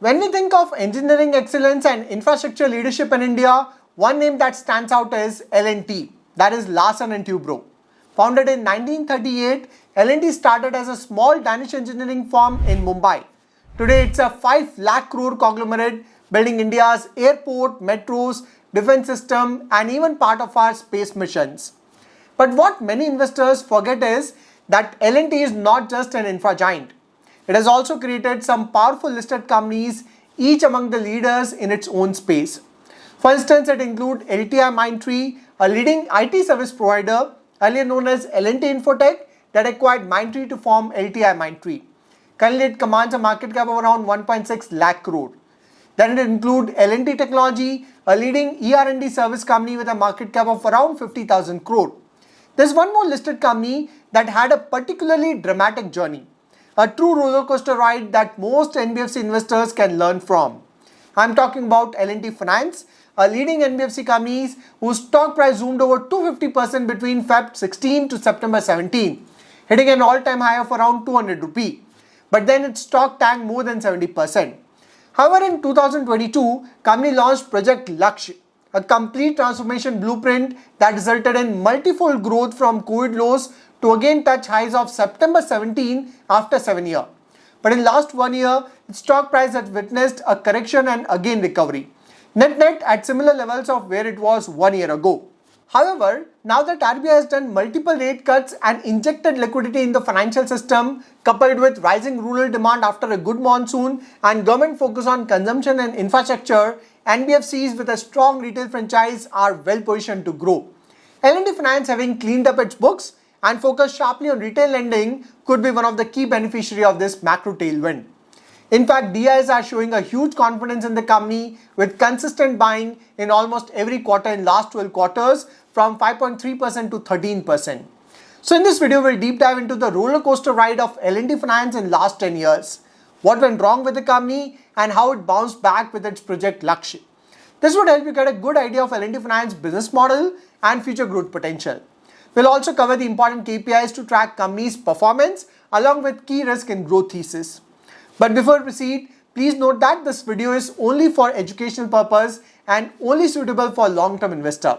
When we think of engineering excellence and infrastructure leadership in India, one name that stands out is L&T, that is Larsen & Toubro. Founded in 1938, L&T started as a small Danish engineering firm in Mumbai. Today it's a 5 lakh crore conglomerate building India's airport, metros, defense system and even part of our space missions. But what many investors forget is that L&T is not just an infra giant. It has also created some powerful listed companies, each among the leaders in its own space. For instance, it includes LTIMindtree, a leading IT service provider, earlier known as L&T Infotech, that acquired Mindtree to form LTIMindtree. Currently, it commands a market cap of around 1.6 lakh crore. Then it includes L&T Technology, a leading ER&D service company with a market cap of around 50,000 crore. There's one more listed company that had a particularly dramatic journey. A true roller coaster ride that most NBFC investors can learn from. I'm talking about L&T Finance, a leading NBFC company whose stock price zoomed over 250% between Feb 16 to September 17, hitting an all-time high of around 200 rupee. But then its stock tanked more than 70%. However, in 2022, company launched Project Lakshya, a complete transformation blueprint that resulted in multifold growth from COVID lows to again touch highs of September 17 after 7 years. But in last 1 year, its stock price has witnessed a correction and again recovery. Net at similar levels of where it was 1 year ago. However, now that RBI has done multiple rate cuts and injected liquidity in the financial system, coupled with rising rural demand after a good monsoon and government focus on consumption and infrastructure, NBFCs with a strong retail franchise are well positioned to grow. L&T Finance, having cleaned up its books and focused sharply on retail lending, could be one of the key beneficiaries of this macro tailwind. In fact, DIs are showing a huge confidence in the company with consistent buying in almost every quarter in last 12 quarters from 5.3% to 13%. So in this video, we'll deep dive into the roller coaster ride of L&T Finance in last 10 years. What went wrong with the company and how it bounced back with its Project Lakshya. This would help you get a good idea of L&T Finance business model and future growth potential. We'll also cover the important KPIs to track company's performance along with key risk and growth thesis. But before we proceed, please note that this video is only for educational purpose and only suitable for long-term investor.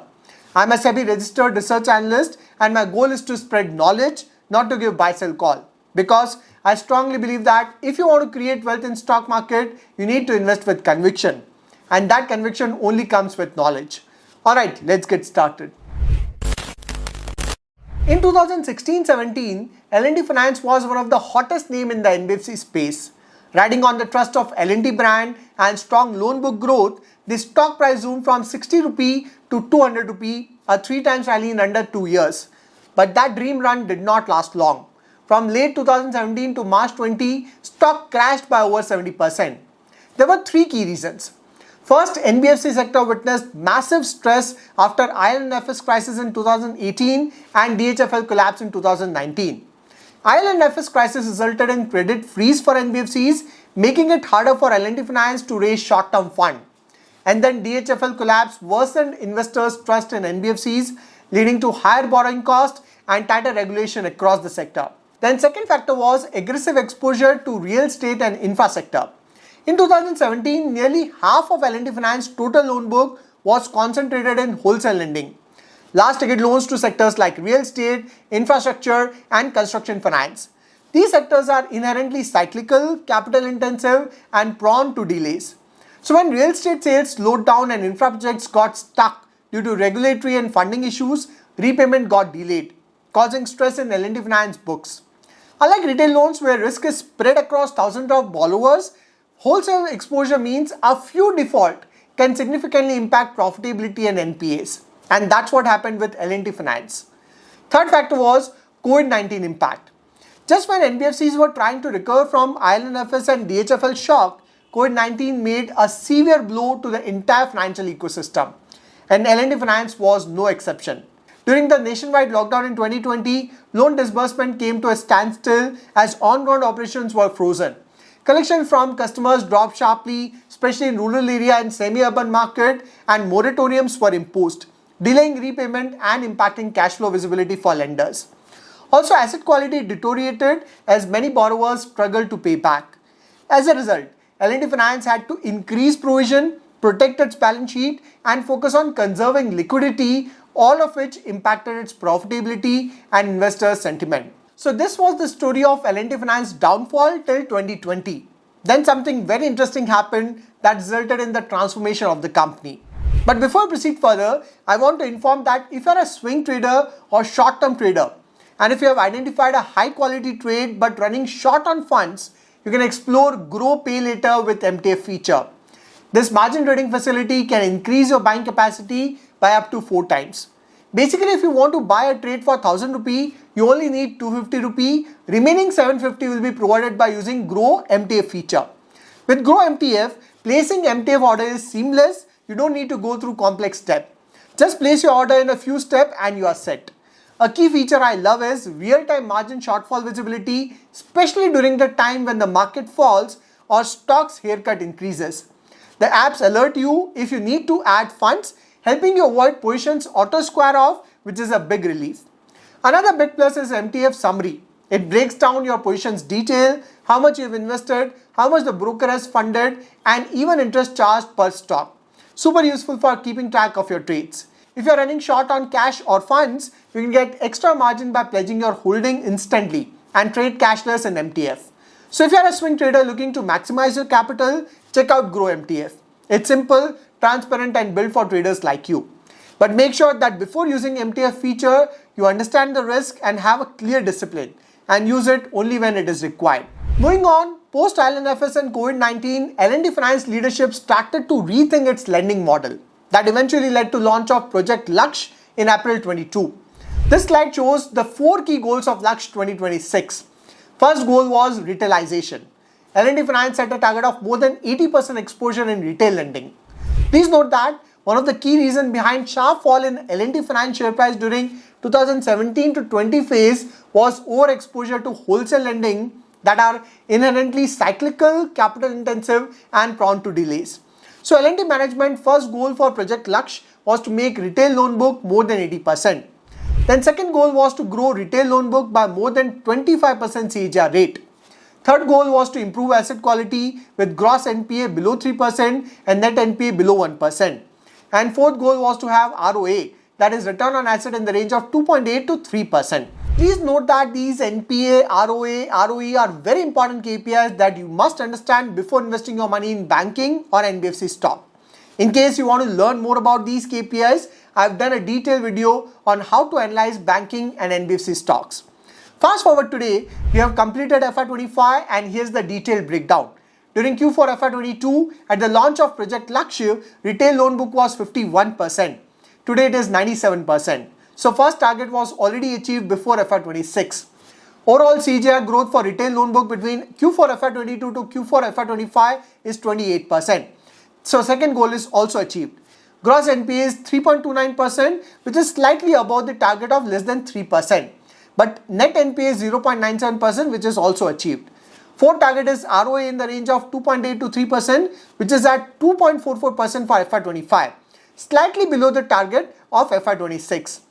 I'm a SEBI registered research analyst and my goal is to spread knowledge, not to give buy-sell call. Because I strongly believe that if you want to create wealth in stock market, you need to invest with conviction. And that conviction only comes with knowledge. Alright, let's get started. In 2016-17, L&T Finance was one of the hottest names in the NBFC space. Riding on the trust of L&T brand and strong loan book growth, the stock price zoomed from 60 rupee to 200 rupee, a 3 times rally in under 2 years. But that dream run did not last long. From late 2017 to March 20, stock crashed by over 70%. There were 3 key reasons. First, NBFC sector witnessed massive stress after IL&FS crisis in 2018 and DHFL collapse in 2019. IL&FS crisis resulted in credit freeze for NBFCs, making it harder for L&T Finance to raise short-term fund. And then DHFL collapse worsened investors' trust in NBFCs, leading to higher borrowing costs and tighter regulation across the sector. Then second factor was aggressive exposure to real estate and infra sector. In 2017, nearly half of L&T Finance total loan book was concentrated in wholesale lending. Large ticket loans to sectors like real estate, infrastructure and construction finance. These sectors are inherently cyclical, capital intensive and prone to delays. So when real estate sales slowed down and infra projects got stuck due to regulatory and funding issues, repayment got delayed, causing stress in L&T Finance books. Unlike retail loans where risk is spread across thousands of borrowers, wholesale exposure means a few default can significantly impact profitability and NPAs. And that's what happened with L&T Finance. Third factor was COVID-19 impact. Just when NBFCs were trying to recover from IL&FS and DHFL shock, COVID-19 made a severe blow to the entire financial ecosystem. And L&T Finance was no exception. During the nationwide lockdown in 2020, loan disbursement came to a standstill as on-ground operations were frozen. Collection from customers dropped sharply, especially in rural area and semi-urban market, and moratoriums were imposed, delaying repayment and impacting cash flow visibility for lenders. Also, asset quality deteriorated as many borrowers struggled to pay back. As a result, L&T Finance had to increase provision, protect its balance sheet, and focus on conserving liquidity, all of which impacted its profitability and investor sentiment. So this was the story of L&T Finance downfall till 2020. Then something very interesting happened that resulted in the transformation of the company. But before I proceed further, I want to inform that if you are a swing trader or short-term trader, and if you have identified a high-quality trade but running short on funds, you can explore Grow Pay Later with MTF feature. This margin trading facility can increase your buying capacity by up to 4 times. Basically, if you want to buy a trade for 1000 rupee, you only need 250 rupee. Remaining 750 will be provided by using Grow MTF feature. With Grow MTF, placing MTF order is seamless. You don't need to go through complex steps. Just place your order in a few steps and you are set. A key feature I love is real-time margin shortfall visibility, especially during the time when the market falls or stocks haircut increases. The apps alert you if you need to add funds, helping you avoid positions auto square off, which is a big relief. Another big plus is MTF summary. It breaks down your positions detail, how much you've invested, how much the broker has funded, and even interest charged per stock. Super useful for keeping track of your trades. If you're running short on cash or funds, you can get extra margin by pledging your holding instantly and trade cashless in MTF. So if you're a swing trader looking to maximize your capital, check out Grow MTF. It's simple, transparent, and built for traders like you. But make sure that before using MTF feature, you understand the risk and have a clear discipline and use it only when it is required. Moving on, post IL&FS and COVID-19, L&T Finance leadership started to rethink its lending model. That eventually led to launch of Project Laksh in April 22. This slide shows the 4 key goals of Laksh 2026. First goal was retailization. L&T Finance set a target of more than 80% exposure in retail lending. Please note that one of the key reasons behind sharp fall in L&T Finance share price during 2017 to 20 phase was overexposure to wholesale lending that are inherently cyclical, capital intensive, and prone to delays. So L&T management first goal for Project Laksh was to make retail loan book more than 80%. Then second goal was to grow retail loan book by more than 25% CAGR rate. Third goal was to improve asset quality with gross NPA below 3% and net NPA below 1%. And fourth goal was to have ROA, that is return on asset, in the range of 2.8 to 3%. Please note that these NPA, ROA, ROE are very important KPIs that you must understand before investing your money in banking or NBFC stock. In case you want to learn more about these KPIs, I have done a detailed video on how to analyze banking and NBFC stocks. Fast forward today, we have completed FY25 and here's the detailed breakdown. During Q4 FY22, at the launch of Project Laksh, retail loan book was 51%. Today it is 97%. So first target was already achieved before FY26. Overall CAGR growth for retail loan book between Q4 FY22 to Q4 FY25 is 28%. So second goal is also achieved. Gross NPA is 3.29%, which is slightly above the target of less than 3%. But net NPA is 0.97%, which is also achieved. Fourth target is ROA in the range of 2.8 to 3%, which is at 2.44% for FY25, slightly below the target of FY26.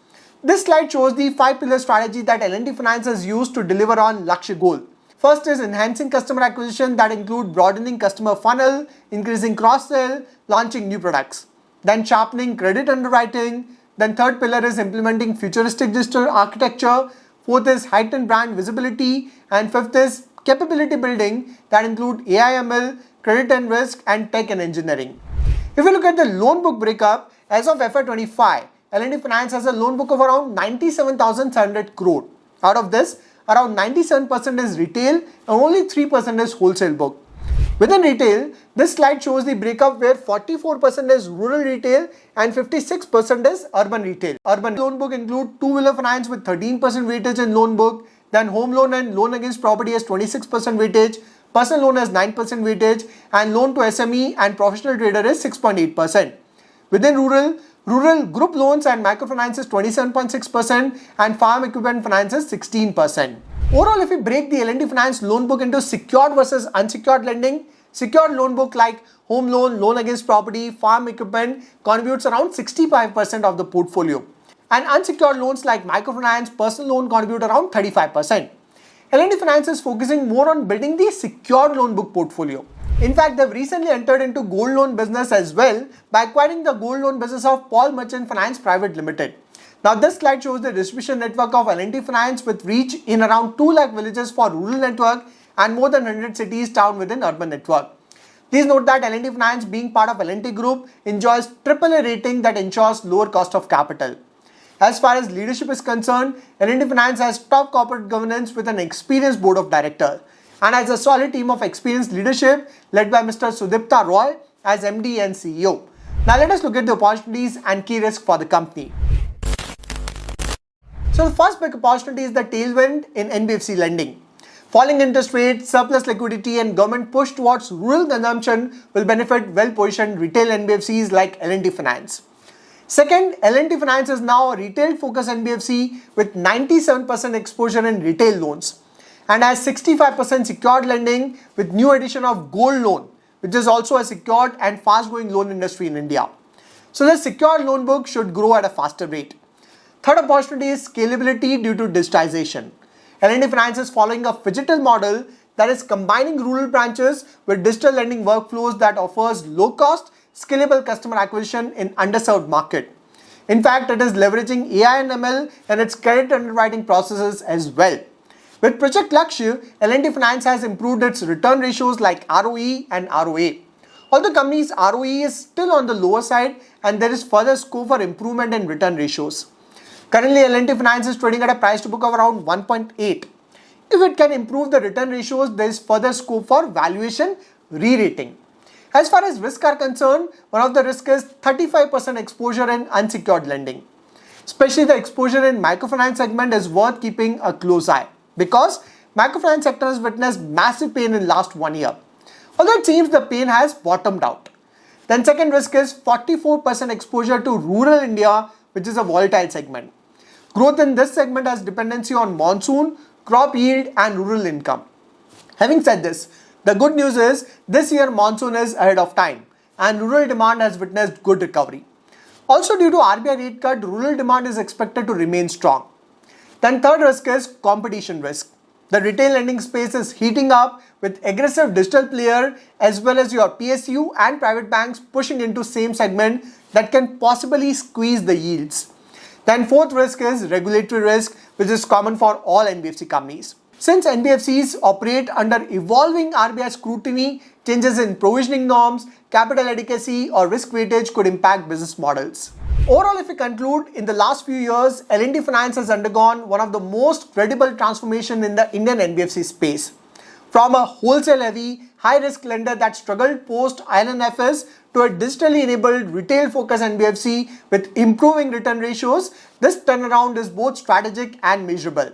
This slide shows the 5-pillar strategy that L&T Finance has used to deliver on Laksh goal. First is enhancing customer acquisition, that include broadening customer funnel, increasing cross-sell, launching new products. Then sharpening credit underwriting. Then third pillar is implementing futuristic digital architecture. Fourth is heightened brand visibility. And fifth is capability building, that include AI/ML, credit and risk, and tech and engineering. If you look at the loan book breakup, as of FY25, L&T Finance has a loan book of around 97,700 crore. Out of this, around 97% is retail and only 3% is wholesale book. Within retail, this slide shows the breakup where 44% is rural retail and 56% is urban retail. Urban loan book include two-wheeler finance with 13% weightage in loan book, then home loan and loan against property has 26% weightage, personal loan has 9% weightage, and loan to SME and professional trader is 6.8%. Within rural group loans and microfinance is 27.6% and farm equipment finance is 16%. Overall, if we break the L&T Finance loan book into secured versus unsecured lending, secured loan book like home loan, loan against property, farm equipment contributes around 65% of the portfolio. And unsecured loans like microfinance, personal loan contribute around 35%. L&T Finance is focusing more on building the secured loan book portfolio. In fact, they've recently entered into gold loan business as well by acquiring the gold loan business of Paul Merchant Finance Private Limited. Now this slide shows the distribution network of L&T Finance with reach in around 2 lakh villages for rural network and more than 100 cities town within urban network. Please note that L&T Finance, being part of L&T Group, enjoys AAA rating that ensures lower cost of capital. As far as leadership is concerned, L&T Finance has top corporate governance with an experienced board of directors and has a solid team of experienced leadership led by Mr. Sudipta Roy as MD and CEO. Now let us look at the opportunities and key risks for the company. So the first big opportunity is the tailwind in NBFC lending. Falling interest rates, surplus liquidity and government push towards rural consumption will benefit well-positioned retail NBFCs like L&T Finance. Second, L&T Finance is now a retail-focused NBFC with 97% exposure in retail loans and has 65% secured lending with new addition of gold loan, which is also a secured and fast-growing loan industry in India. So the secured loan book should grow at a faster rate. Third opportunity is scalability due to digitization. L&T Finance is following a phygital model that is combining rural branches with digital lending workflows that offers low-cost, scalable customer acquisition in underserved market. In fact, it is leveraging AI and ML in its credit underwriting processes as well. With Project Lakshya, L&T Finance has improved its return ratios like ROE and ROA. Although the company's ROE is still on the lower side and there is further scope for improvement in return ratios. Currently, L&T Finance is trading at a price to book of around 1.8. If it can improve the return ratios, there is further scope for valuation re-rating. As far as risks are concerned, one of the risks is 35% exposure in unsecured lending. Especially the exposure in microfinance segment is worth keeping a close eye because microfinance sector has witnessed massive pain in last 1 year. Although it seems the pain has bottomed out. Then second risk is 44% exposure to rural India, which is a volatile segment. Growth in this segment has dependency on monsoon, crop yield and rural income. Having said this, the good news is this year monsoon is ahead of time and rural demand has witnessed good recovery. Also due to RBI rate cut, rural demand is expected to remain strong. Then third risk is competition risk. The retail lending space is heating up with aggressive digital player as well as your PSU and private banks pushing into same segment that can possibly squeeze the yields. Then fourth risk is regulatory risk, which is common for all NBFC companies. Since NBFCs operate under evolving RBI scrutiny, changes in provisioning norms, capital adequacy or risk weightage could impact business models. Overall, if we conclude, in the last few years, L&T Finance has undergone one of the most credible transformation in the Indian NBFC space. From a wholesale-heavy, high-risk lender that struggled post-IL&FS to a digitally enabled, retail-focused NBFC with improving return ratios, this turnaround is both strategic and measurable.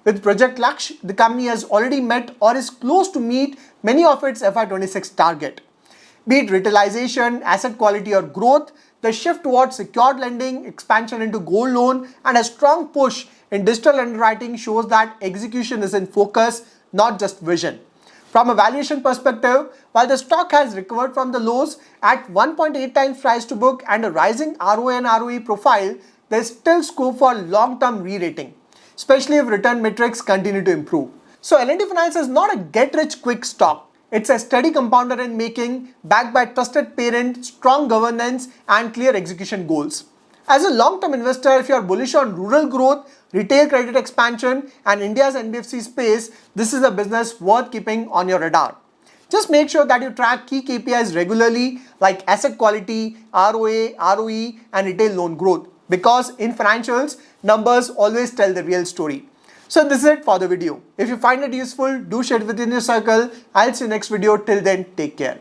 With Project Lakshya, the company has already met or is close to meet many of its FY26 target. Be it retailization, asset quality or growth, the shift towards secured lending, expansion into gold loan and a strong push in digital underwriting shows that execution is in focus, not just vision. From a valuation perspective, while the stock has recovered from the lows at 1.8 times price to book and a rising ROA and ROE profile, there is still scope for long-term re-rating, especially if return metrics continue to improve. So L&T Finance is not a get-rich-quick stock. It's a steady compounder in making, backed by trusted parent, strong governance and clear execution goals. As a long-term investor, if you are bullish on rural growth, retail credit expansion and India's NBFC space, this is a business worth keeping on your radar. Just make sure that you track key KPIs regularly like asset quality, ROA, ROE and retail loan growth because in financials, numbers always tell the real story. So this is it for the video. If you find it useful, do share it within your circle. I'll see you next video. Till then, take care.